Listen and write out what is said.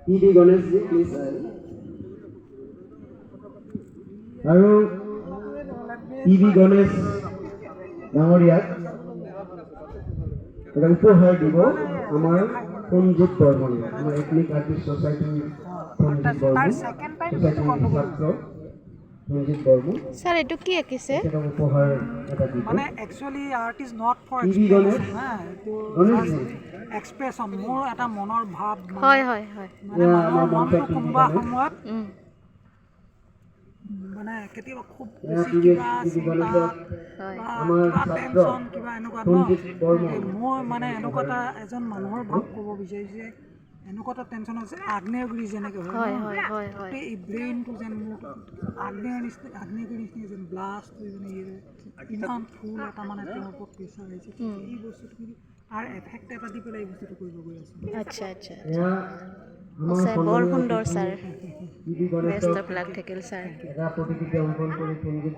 TV Ganesh G please আৰু TV Ganesh ডাঙৰীয়াক এটা উপহাৰ দিব আমাৰ সঞ্জিত বৰ্মনে, আমাৰ এথনিক আৰ্টিষ্ট সোসাইটিৰ সঞ্জিত বৰ্মন, সোসাইটিৰ ছাত্ৰ সঞ্জিত বৰ্মন। স্যাৰ এটু কি আঁকিছে? এটা উপহাৰ এটা দিব। মানে actually art is not for TV Ganesh explanation, হ্যাঁ তো গণেশ জি এক্সপ্ৰেছন মোৰ এটা মনৰ ভাৱ হয় হয় হয় মানে মানুহৰ মনটো কোনোবা সময়ত মানে কেতিয়াবা খুব বেছি কিবা চিন্তা হয় কিবা টেনশ্যন কিবা এনেকুৱা মই মানে এনেকুৱা এটা এজন মানুহৰ ভাৱ ক'ব বিচাৰিছে এনেকুৱা এটা টেনশ্যন হৈছে আগ্নেয়গিৰি যেনেকৈ হয় হয় হয় হয় হয় এই ব্ৰেইনটো যেন মোৰ আগ্নেয়গিৰি নিচিনা যেন ব্লাষ্ট হৈ মানে ইমান ফুল এটা মানে তেওঁৰ ওপৰত প্ৰেছাৰ আহিছে এই বস্তুটো তাৰ এফেক্ট এটা দি পেলাই এই বস্তুটো কৰিব গৈ আছোঁ। আচ্ছা আচ্ছা এয়া আমাৰ স্যাৰ বৰ সন্মানীয় সুন্দৰ অতিথি স্যাৰ টিভি বেষ্ট গণেশক অফ লাক থাকিল স্যাৰ এটা প্ৰতিকৃতি অংকন কৰি সঞ্জিত